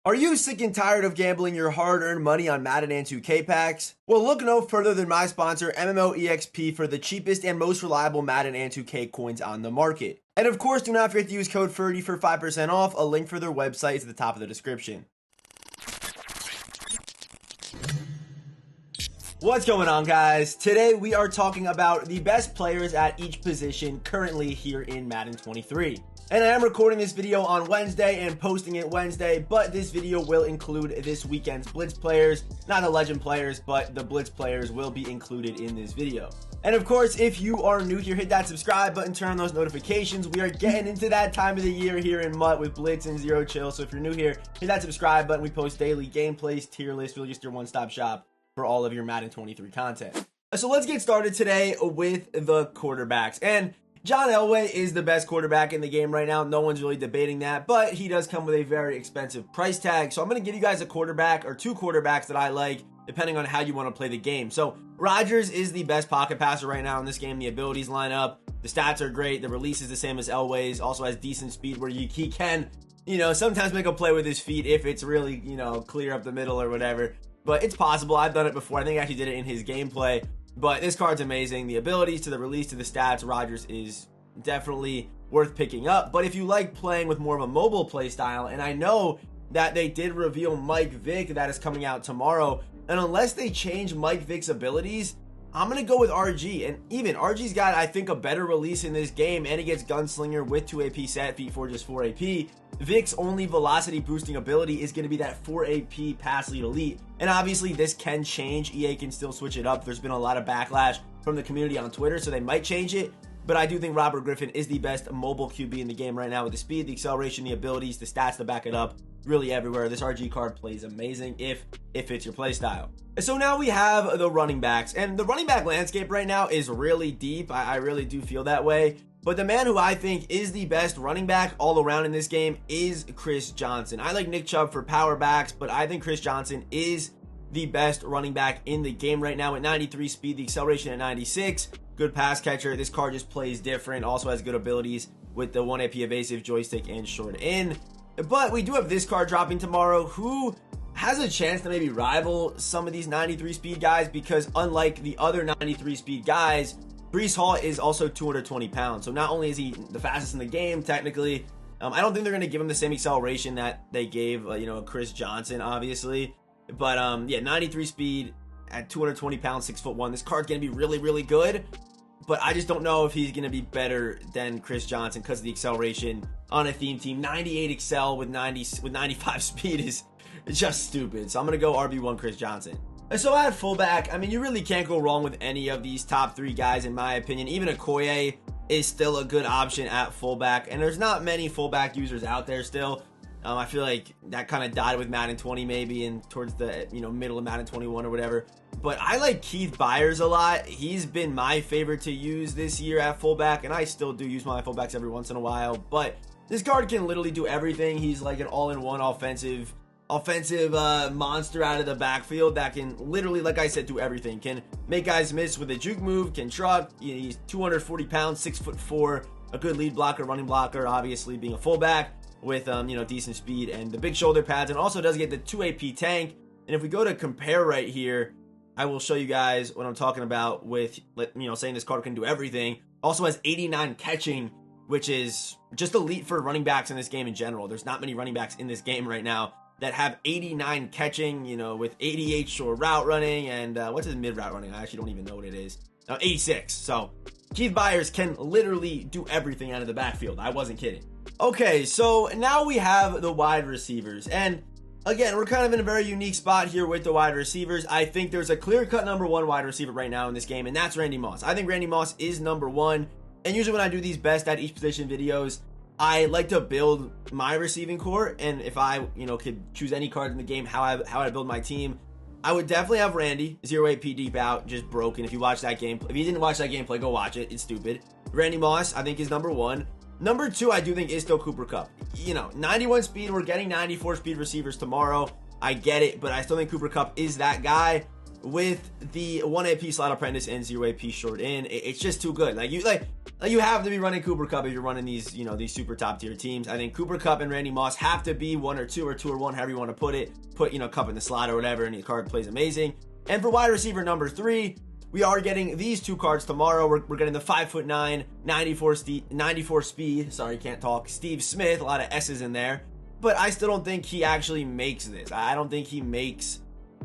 Are you sick and tired of gambling your hard-earned money on Madden and 2K packs? Well, look no further than my sponsor, MMOEXP, for the cheapest and most reliable Madden and 2K coins on the market. And of course, do not forget to use code Ferdy for 5% off. A link for their website is at the top of the description. What's going on, guys? Today we are talking about the best players at each position currently here in Madden 23. And I am recording this video on Wednesday and posting it Wednesday, but this video will include this weekend's Blitz players, not the legend players, but the Blitz players will be included in this video. And of course, if you are new here, hit that subscribe button, turn on those notifications. We are getting into that time of the year here in MUT with Blitz and Zero Chill. So if you're new here, hit that subscribe button. We post daily gameplays, tier lists, really just your one-stop shop for all of your Madden 23 content. So let's get started today with the quarterbacks. And John Elway is the best quarterback in the game right now. No one's really debating that, but he does come with a very expensive price tag. So I'm going to give you guys a quarterback or two quarterbacks that I like, depending on how you want to play the game. So Rodgers is the best pocket passer right now in this game. The abilities line up. The stats are great. The release is the same as Elway's. Also has decent speed where he can, sometimes make a play with his feet if it's really, clear up the middle or whatever. But it's possible. I've done it before. I think I actually did it in his gameplay. But this card's amazing. The abilities to the release to the stats, Rodgers is definitely worth picking up. But if you like playing with more of a mobile play style, and I know that they did reveal Mike Vick that is coming out tomorrow, and unless they change Mike Vick's abilities, I'm going to go with RG. And even RG's got, I think, a better release in this game, and he gets Gunslinger with 2 AP set feet for just 4 AP. Vick's only velocity boosting ability is going to be that 4 AP pass lead elite. And obviously this can change. EA can still switch it up. There's been a lot of backlash from the community on Twitter, so they might change it. But I do think Robert Griffin is the best mobile QB in the game right now with the speed, the acceleration, the abilities, the stats to back it up. Really everywhere. This RG card plays amazing if it fits your play style. So now we have the running backs, and the running back landscape right now is really deep. I really do feel that way. But the man who I think is the best running back all around in this game is Chris Johnson. I like Nick Chubb for power backs, but I think Chris Johnson is the best running back in the game right now at 93 speed, the acceleration at 96. Good pass catcher. This card just plays different. Also has good abilities with the 1 AP evasive, joystick, and short in. But we do have this card dropping tomorrow who has a chance to maybe rival some of these 93 speed guys, because unlike the other 93 speed guys, Breece Hall is also 220 pounds. So not only is he the fastest in the game, technically, I don't think they're going to give him the same acceleration that they gave, Chris Johnson, obviously. But, yeah, 93 speed at 220 pounds, 6'1". This card's going to be really, really good. But I just don't know if he's going to be better than Chris Johnson because of the acceleration on a theme team. 98 excel with 95 speed is just stupid. So I'm going to go RB1 Chris Johnson. So at fullback, I mean, you really can't go wrong with any of these top three guys, in my opinion. Even Okoye is still a good option at fullback, and there's not many fullback users out there still. I feel like that kind of died with Madden 20 maybe, and towards the middle of Madden 21 or whatever. But I like Keith Byars a lot. He's been my favorite to use this year at fullback, and I still do use my fullbacks every once in a while. But this card can literally do everything. He's like an all-in-one offensive monster out of the backfield that can literally, like I said, do everything. Can make guys miss with a juke move, can truck. He's 240 pounds, 6'4", a good lead blocker, running blocker, obviously being a fullback with decent speed and the big shoulder pads, and also does get the 2 AP tank. And if we go to compare right here, I will show you guys what I'm talking about with saying this card can do everything. Also has 89 catching, which is just elite for running backs in this game in general. There's not many running backs in this game right now that have 89 catching, with 88 short route running, and what's his mid route running? I actually don't even know what it is. 86. So Keith Byars can literally do everything out of the backfield. I wasn't kidding. Okay, so now we have the wide receivers, and again, we're kind of in a very unique spot here with the wide receivers. I think there's a clear-cut number one wide receiver right now in this game, and that's Randy Moss. I think Randy Moss is number one, and usually when I do these best at each position videos, I like to build my receiving core, and if I, could choose any card in the game, how I build my team, I would definitely have Randy, 0 AP deep out, just broken. If you watch that game, if you didn't watch that gameplay, go watch it. It's stupid. Randy Moss, I think, is number one. Number two, I do think is still Cooper Kupp. 91 speed. We're getting 94 speed receivers tomorrow. I get it, but I still think Cooper Kupp is that guy. with the 1 AP slot apprentice and 0 AP short in. It's just too good. Like you have to be running Cooper Kupp if you're running these, these super top tier teams. I think Cooper Kupp and Randy Moss have to be 1 or 2 or 2 or 1, however you want to put it. Put, Kupp in the slot or whatever, and the card plays amazing. And for wide receiver number 3, we are getting these 2 cards tomorrow. We're getting the 5'9", 94 speed. Sorry, can't talk. Steve Smith, a lot of S's in there. But I still don't think he actually makes this. I don't think he makes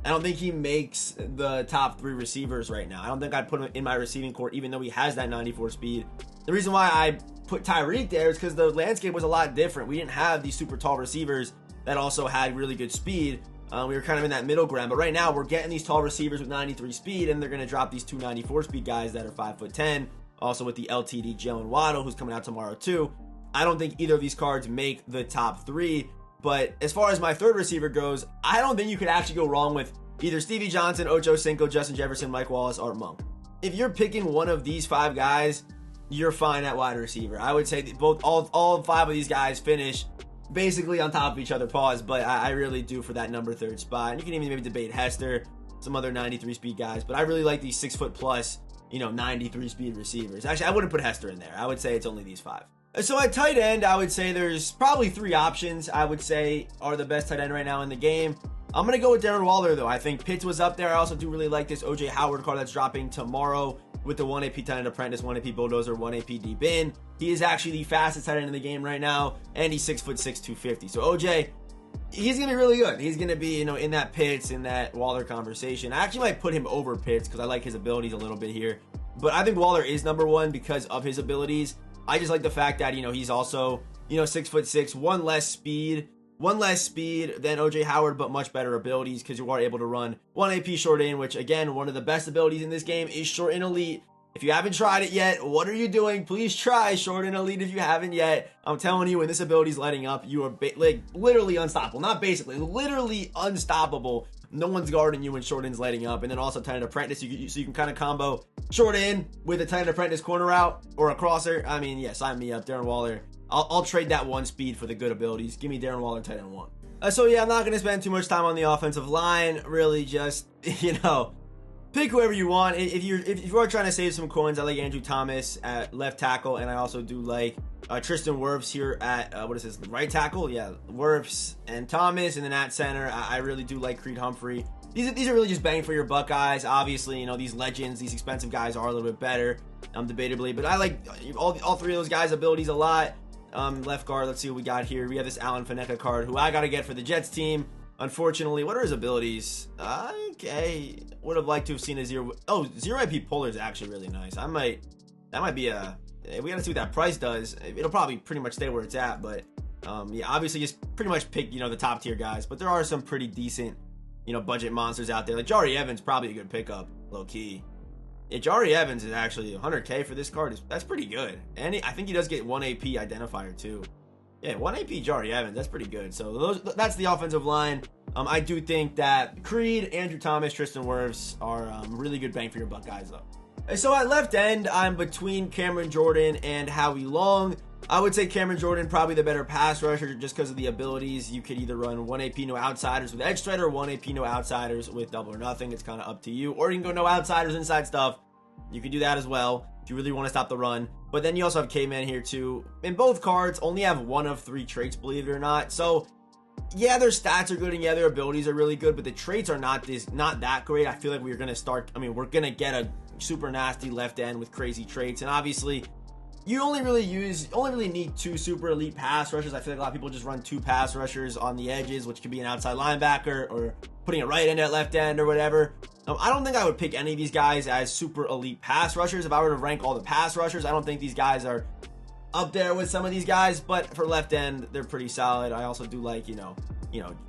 the top 3 receivers right now. I don't think I'd put him in my receiving core, even though he has that 94 speed. The reason why I put Tyreek there is because the landscape was a lot different. We didn't have these super tall receivers that also had really good speed. We were kind of in that middle ground, but right now we're getting these tall receivers with 93 speed, and they're going to drop these 2 94 speed guys that are 5'10". Also with the LTD Jalen Waddle, who's coming out tomorrow too. I don't think either of these cards make the top 3. But as far as my 3rd receiver goes, I don't think you could actually go wrong with either Stevie Johnson, Ocho Cinco, Justin Jefferson, Mike Wallace, Art Monk. If you're picking one of these 5 guys, you're fine at wide receiver. I would say that all 5 of these guys finish basically on top of each other. Pause, but I really do for that number 3rd spot. And you can even maybe debate Hester, some other 93 speed guys, but I really like these 6' plus, 93 speed receivers. Actually, I wouldn't put Hester in there. I would say it's only these 5. So at tight end, I would say there's probably 3 options I would say are the best tight end right now in the game. I'm going to go with Darren Waller, though. I think Pitts was up there. I also do really like this OJ Howard card that's dropping tomorrow with the 1 AP tight end apprentice, 1 AP bulldozer, 1 AP deep in. He is actually the fastest tight end in the game right now, and he's 6'6", 250. So OJ, he's going to be really good. He's going to be, in that Pitts, in that Waller conversation. I actually might put him over Pitts because I like his abilities a little bit here. But I think Waller is number 1 because of his abilities. I just like the fact that, he's also, 6'6", 1 less speed than OJ Howard, but much better abilities because you are able to run 1 AP short in, which again, one of the best abilities in this game is short in elite. If you haven't tried it yet, what are you doing? Please try short in elite if you haven't yet. I'm telling you, when this ability is lighting up, you are literally unstoppable. Not basically, literally unstoppable. No one's guarding you when short in's lighting up. And then also tight end apprentice, so you can kind of combo short in with a tight end apprentice corner route or a crosser. I mean, yeah, sign me up, Darren Waller. I'll trade that 1 speed for the good abilities. Give me Darren Waller tight end 1. So yeah, I'm not going to spend too much time on the offensive line. Really just, pick whoever you want. If you are trying to save some coins, I like Andrew Thomas at left tackle, and I also do like Tristan Wirfs here at right tackle. Yeah, Wirfs and Thomas, and then at center, I really do like Creed Humphrey. These are really just bang for your buck guys. Obviously, these legends, these expensive guys are a little bit better, debatably, but I like all 3 of those guys' abilities a lot. Left guard, let's see what we got here. We have this Alan Faneca card, who I got to get for the Jets team. Unfortunately, what are his abilities? Okay, would have liked to have seen a 0 IP puller is actually really nice. That might be we gotta see what that price does. It'll probably pretty much stay where it's at, but yeah, obviously just pretty much pick the top tier guys, but there are some pretty decent budget monsters out there. Like Jari Evans, probably a good pickup, low key. Yeah, Jari Evans is actually 100K for this card. That's pretty good, and I think he does get 1 AP identifier too. Yeah, 1 AP Jari Evans, that's pretty good. So that's the offensive line. I do think that Creed, Andrew Thomas, Tristan Wirfs are really good bang for your buck guys though. So at left end, I'm between Cameron Jordan and Howie Long. I would say Cameron Jordan probably the better pass rusher just because of the abilities. You could either run 1 AP no outsiders with edge strider, or 1 AP no outsiders with double or nothing. It's kind of up to you. Or you can go no outsiders inside stuff. You can do that as well if you really want to stop the run. But then you also have K-Man here too. And both cards only have 1 of 3 traits, believe it or not. So yeah, their stats are good and yeah, their abilities are really good, but the traits are not that great. I feel like we're going to get a super nasty left end with crazy traits. And obviously, you only really need 2 super elite pass rushers. I feel like a lot of people just run 2 pass rushers on the edges, which could be an outside linebacker or putting a right end at left end or whatever. I don't think I would pick any of these guys as super elite pass rushers. If I were to rank all the pass rushers, I don't think these guys are up there with some of these guys, but for left end, they're pretty solid. I also do like,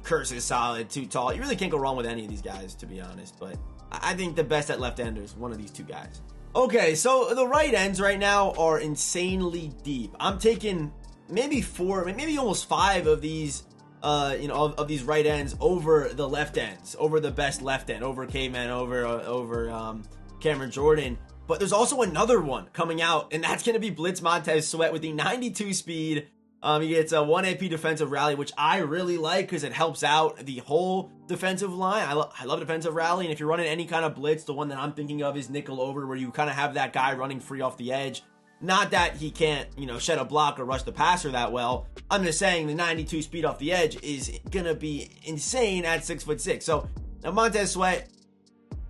Curse is solid, too tall. You really can't go wrong with any of these guys, to be honest, but I think the best at left end is one of these 2 guys. Okay, so the right ends right now are insanely deep. I'm taking maybe 4, maybe almost 5 of these, of these right ends over the left ends, over the best left end, over K-Man, over Cameron Jordan. But there's also another one coming out, and that's going to be Blitz Montez Sweat with the 92 speed, He gets a 1 AP defensive rally, which I really like because it helps out the whole defensive line. I love defensive rally, and if you're running any kind of blitz, the one that I'm thinking of is nickel over, where you kind of have that guy running free off the edge. Not that he can't, shed a block or rush the passer that well. I'm just saying the 92 speed off the edge is gonna be insane at 6'6". So now Montez Sweat,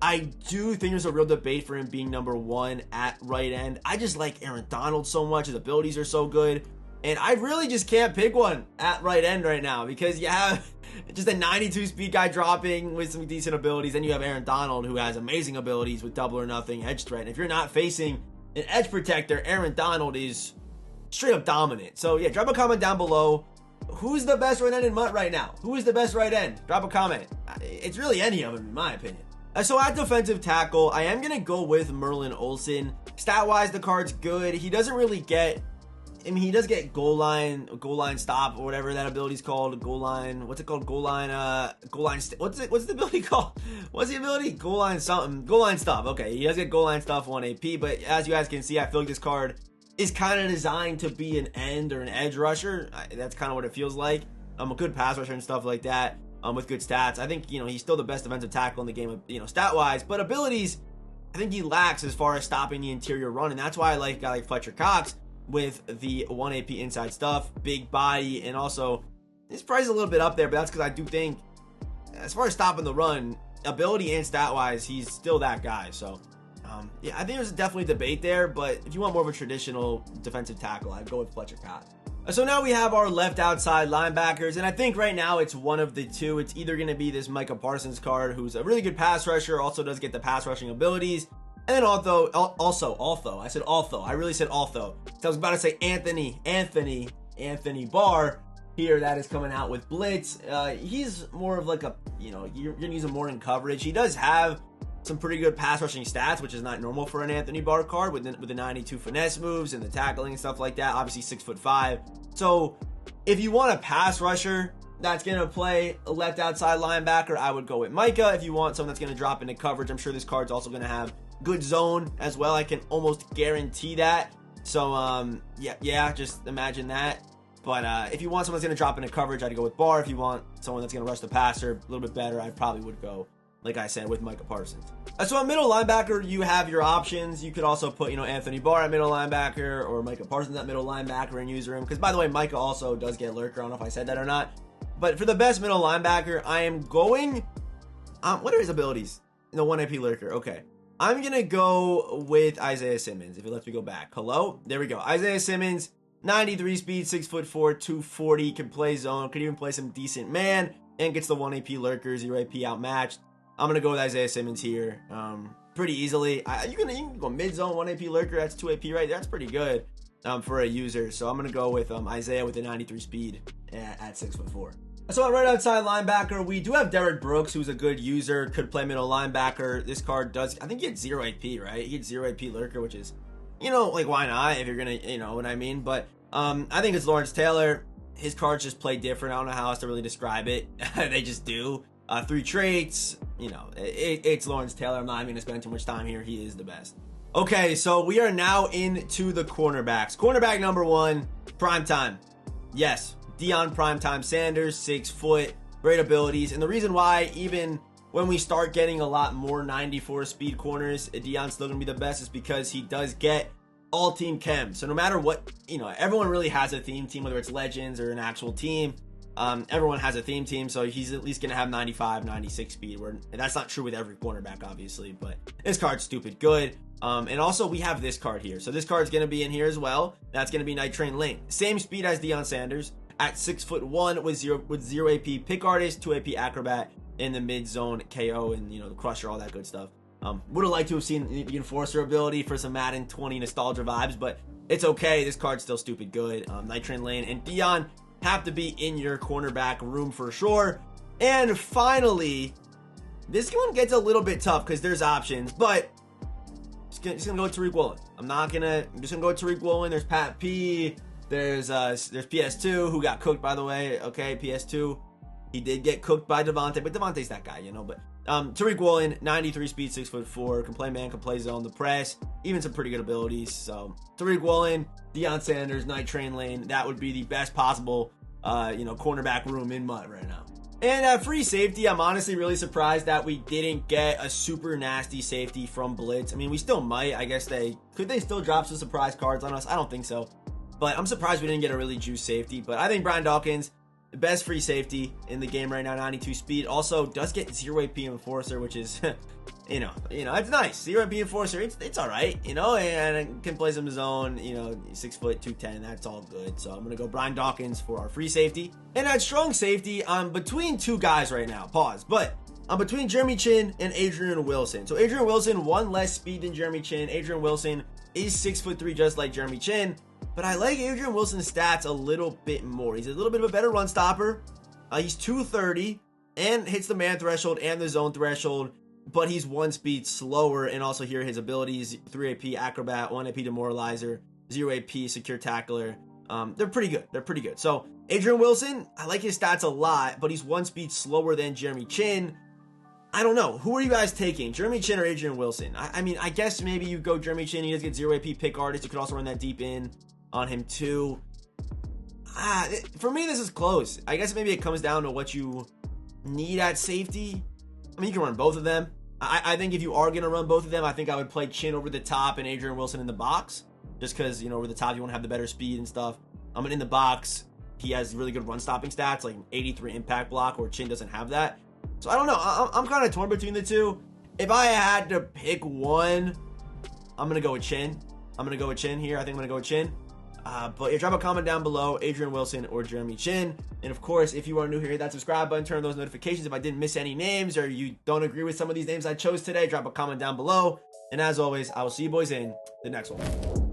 I do think there's a real debate for him being number 1 at right end. I just like Aaron Donald so much. His abilities are so good. And I really just can't pick one at right end right now because you have just a 92 speed guy dropping with some decent abilities. Then you have Aaron Donald, who has amazing abilities with double or nothing edge threat. And if you're not facing an edge protector, Aaron Donald is straight up dominant. So yeah, drop a comment down below. Who's the best right end in MUT right now? Who is the best right end? Drop a comment. It's really any of them in my opinion. So at defensive tackle, I am going to go with Merlin Olsen. Stat-wise, the card's good. He doesn't really get... he does get goal line stop, or whatever that ability's called. Goal line, what's it called? What's the ability called? What's the ability? Goal line something. Goal line stop. Okay, he does get goal line stuff 1 AP, but as you guys can see, I feel like this card is kind of designed to be an end or an edge rusher. That's kind of what it feels like. A good pass rusher and stuff like that. With good stats. I think, he's still the best defensive tackle in the game, stat-wise, but abilities, I think he lacks as far as stopping the interior run, and that's why I like a guy like Fletcher Cox with the 1 AP inside stuff, big body, and also his price is a little bit up there, but that's because I do think, as far as stopping the run, ability and stat-wise, he's still that guy. So, yeah, I think there's definitely debate there, but if you want more of a traditional defensive tackle, I'd go with Fletcher Cox. So now we have our left outside linebackers, and I think right now it's one of the two. It's either going to be this Micah Parsons card, who's a really good pass rusher, also does get the pass rushing abilities, and then also, I said also, I really said also. So I was about to say Anthony Barr here, that is coming out with blitz. He's more of like a, you're going to use him more in coverage. He does have some pretty good pass rushing stats, which is not normal for an Anthony Barr card with the 92 finesse moves and the tackling and stuff like that. Obviously 6'5". So if you want a pass rusher that's going to play a left outside linebacker, I would go with Micah. If you want someone that's going to drop into coverage, I'm sure this card's also going to have good zone as well. I can almost guarantee that. So yeah, just imagine that. But if you want someone that's going to drop into coverage, I'd go with Barr. If you want someone that's going to rush the passer a little bit better, I probably would go, like I said, with Micah Parsons. So at middle linebacker, you have your options. You could also put, Anthony Barr at middle linebacker or Micah Parsons at middle linebacker and use him. Because, by the way, Micah also does get lurker. I don't know if I said that or not. But for the best middle linebacker, I am going... what are his abilities? No, 1 AP lurker. Okay. I'm going to go with Isaiah Simmons, if it lets me go back. Hello? There we go. Isaiah Simmons, 93 speed, 6'4", 240, can play zone, could even play some decent man, and gets the 1 AP lurker, 0 AP outmatched. I'm going to go with Isaiah Simmons here pretty easily. You can go mid-zone, 1 AP lurker, that's 2 AP right there. That's pretty good for a user. So I'm going to go with Isaiah with the 93 speed at 6'4". So at right outside linebacker, we do have Derek Brooks, who's a good user, could play middle linebacker. This card does, I think he gets 0 AP, right? He gets 0 AP lurker, which is, like, why not if you're going to, what I mean? But I think it's Lawrence Taylor. His cards just play different. I don't know how else to really describe it. They just do. 3 traits, it's Lawrence Taylor. I'm not even going to spend too much time here. He is the best. Okay, so we are now into the cornerbacks. Cornerback number 1, primetime. Yes, Deion Primetime Sanders, 6 foot, great abilities. And the reason why, even when we start getting a lot more 94 speed corners, Deion's still going to be the best, is because he does get all team chem. So no matter what, everyone really has a theme team, whether it's legends or an actual team. Everyone has a theme team, so he's at least going to have 95, 96 speed. And that's not true with every cornerback, obviously, but this card's stupid good. And also, we have this card here. So this card's going to be in here as well. That's going to be Night Train Link. Same speed as Deion Sanders at 6'1" with 0 AP Pick Artist, 2 AP Acrobat, in the mid-zone KO and, the Crusher, all that good stuff. Would have liked to have seen the Enforcer ability for some Madden 20 nostalgia vibes, but it's okay. This card's still stupid good. Night Train Lane and Deion have to be in your cornerback room for sure. And finally, this one gets a little bit tough because there's options, but just gonna go with Tariq Woolen. I'm just gonna go with Tariq Woolen. There's Pat P. There's PS2, who got cooked, by the way. Okay, PS2. He did get cooked by Devontae, but Devontae's that guy, you know. But Tariq Woolen, 93 speed, 6'4", can play man, can play zone, the press, even some pretty good abilities. So Tariq Woolen, Deion Sanders, Night Train Lane, that would be the best possible, cornerback room in mud right now. And at free safety, I'm honestly really surprised that we didn't get a super nasty safety from Blitz. I mean, we still might. I guess could they still drop some surprise cards on us? I don't think so. But I'm surprised we didn't get a really juice safety. But I think Brian Dawkins, the best free safety in the game right now, 92 speed. Also does get 0 AP Enforcer, which is, you know, it's nice. 0 AP Enforcer, it's all right, you know, and can play some zone, 6 foot, 210, that's all good. So I'm going to go Brian Dawkins for our free safety. And at strong safety, I'm between two guys right now, but I'm between Jeremy Chin and Adrian Wilson. So Adrian Wilson, one less speed than Jeremy Chin. Adrian Wilson is 6'3", just like Jeremy Chin. But I like Adrian Wilson's stats a little bit more. He's a little bit of a better run stopper. He's 230 and hits the man threshold and the zone threshold, but he's 1 speed slower. And also here his abilities: 3 AP Acrobat, 1 AP Demoralizer, 0 AP Secure Tackler. They're pretty good. So Adrian Wilson, I like his stats a lot, but he's 1 speed slower than Jeremy Chin. I don't know. Who are you guys taking? Jeremy Chin or Adrian Wilson? I mean, I guess maybe you go Jeremy Chin. He does get 0 AP Pick Artist. You could also run that deep in on him too. For me, this is close. I guess maybe it comes down to what you need at safety. I mean, you can run both of them. I think if you are going to run both of them, I think I would play Chin over the top and Adrian Wilson in the box. Just because, over the top, you want to have the better speed and stuff. But in the box, he has really good run stopping stats, like 83 impact block, where Chin doesn't have that. So I don't know. I'm kind of torn between the two. If I had to pick one, I'm going to go with Chin. I'm going to go with Chin here. I think I'm going to go with Chin. But drop a comment down below, Adrian Wilson or Jeremy Chin. And of course, if you are new here, hit that subscribe button, turn on those notifications. If I didn't miss any names or you don't agree with some of these names I chose today, drop a comment down below. And as always, I will see you boys in the next one.